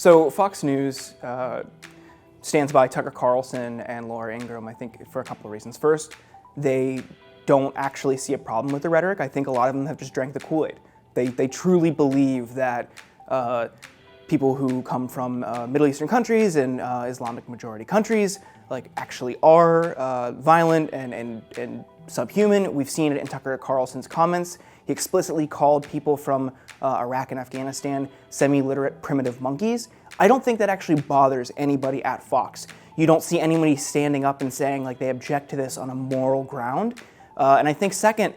So Fox News stands by Tucker Carlson and Laura Ingraham, I think, for a couple of reasons. First, they don't actually see a problem with the rhetoric. I think a lot of them have just drank the Kool-Aid. They truly believe that people who come from Middle Eastern countries and Islamic majority countries actually are violent and subhuman. We've seen it in Tucker Carlson's comments. He explicitly called people from Iraq and Afghanistan semi-literate primitive monkeys. I don't think that actually bothers anybody at Fox. You don't see anybody standing up and saying they object to this on a moral ground. And I think second,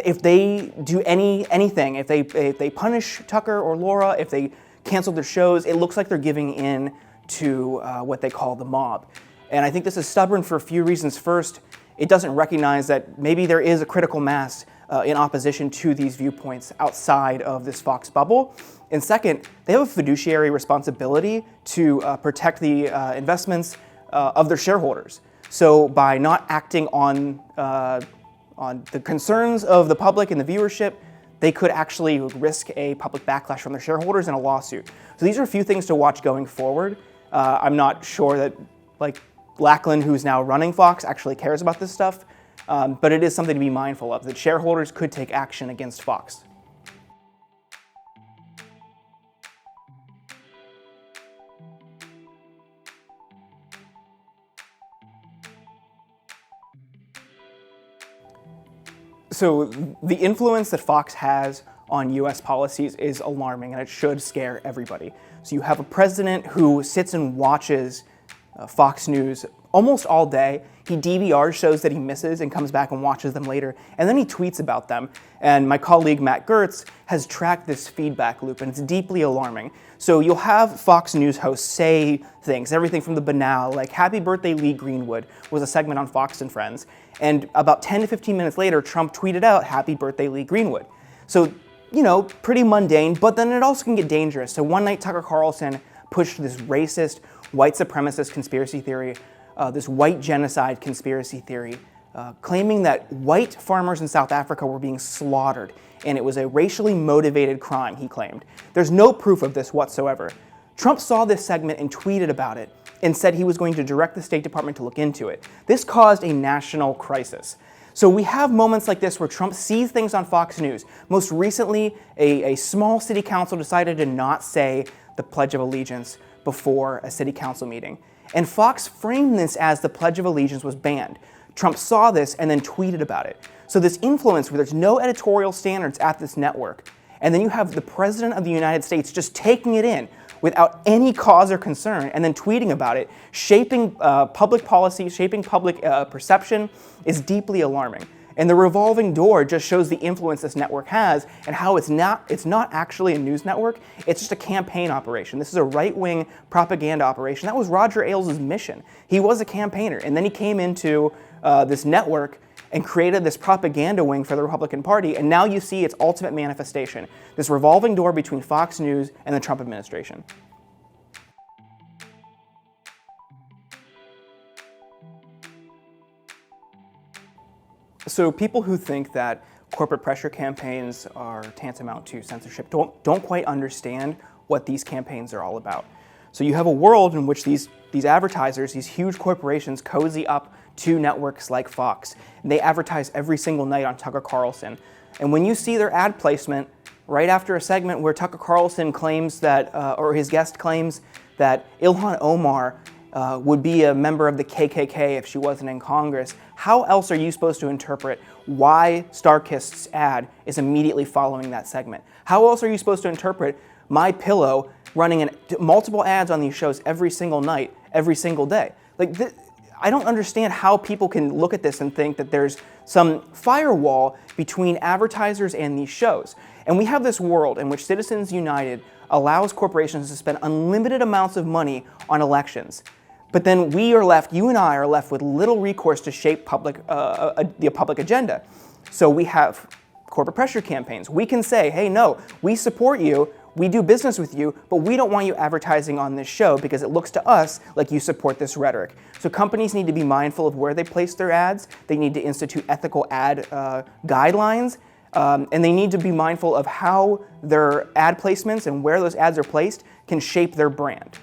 if they do anything, if they punish Tucker or Laura, if they cancel their shows, it looks like they're giving in to what they call the mob. And I think this is stubborn for a few reasons. First, it doesn't recognize that maybe there is a critical mass in opposition to these viewpoints outside of this Fox bubble. And second, they have a fiduciary responsibility to protect the investments of their shareholders. So by not acting on the concerns of the public and the viewership, they could actually risk a public backlash from their shareholders in a lawsuit. So these are a few things to watch going forward. I'm not sure that Lackland, who's now running Fox, actually cares about this stuff, but it is something to be mindful of, that shareholders could take action against Fox. So the influence that Fox has on US policies is alarming, and it should scare everybody. So you have a president who sits and watches Fox News almost all day. He DVRs shows that he misses and comes back and watches them later, and then he tweets about them. And my colleague Matt Gertz has tracked this feedback loop, and it's deeply alarming. So you'll have Fox News hosts say things, everything from the banal, like "Happy Birthday, Lee Greenwood" was a segment on Fox and Friends, and about 10 to 15 minutes later, Trump tweeted out "Happy Birthday, Lee Greenwood." So, pretty mundane, but then it also can get dangerous. So one night, Tucker Carlson pushed this racist, white supremacist conspiracy theory, this white genocide conspiracy theory, claiming that white farmers in South Africa were being slaughtered, and it was a racially motivated crime, he claimed. There's no proof of this whatsoever. Trump saw this segment and tweeted about it and said he was going to direct the State Department to look into it. This caused a national crisis. So we have moments like this where Trump sees things on Fox News. Most recently, a small city council decided to not say the Pledge of Allegiance before a city council meeting. And Fox framed this as the Pledge of Allegiance was banned. Trump saw this and then tweeted about it. So this influence where there's no editorial standards at this network, and then you have the President of the United States just taking it in without any cause or concern and then tweeting about it, shaping public policy, shaping public perception, is deeply alarming. And the revolving door just shows the influence this network has and how it's not actually a news network, it's just a campaign operation. This is a right-wing propaganda operation. That was Roger Ailes' mission. He was a campaigner, and then he came into this network and created this propaganda wing for the Republican Party, and now you see its ultimate manifestation, this revolving door between Fox News and the Trump administration. So people who think that corporate pressure campaigns are tantamount to censorship don't quite understand what these campaigns are all about. So you have a world in which these advertisers, these huge corporations, cozy up to networks like Fox. And they advertise every single night on Tucker Carlson. And when you see their ad placement right after a segment where Tucker Carlson claims that, or his guest claims that Ilhan Omar would be a member of the KKK if she wasn't in Congress, how else are you supposed to interpret why StarKist's ad is immediately following that segment? How else are you supposed to interpret My Pillow running multiple ads on these shows every single night, every single day? I don't understand how people can look at this and think that there's some firewall between advertisers and these shows. And we have this world in which Citizens United allows corporations to spend unlimited amounts of money on elections. But then we are left, you and I are left with little recourse to shape the public agenda. So we have corporate pressure campaigns. We can say, hey, no, we support you, we do business with you, but we don't want you advertising on this show because it looks to us like you support this rhetoric. So companies need to be mindful of where they place their ads. They need to institute ethical ad guidelines. And they need to be mindful of how their ad placements and where those ads are placed can shape their brand.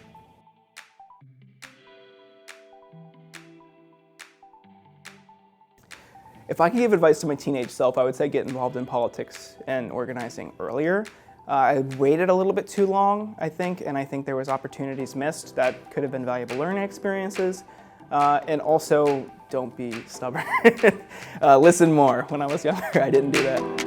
If I could give advice to my teenage self, I would say get involved in politics and organizing earlier. I waited a little bit too long, I think, and I think there was opportunities missed that could have been valuable learning experiences. And also, don't be stubborn. Listen more. When I was younger, I didn't do that.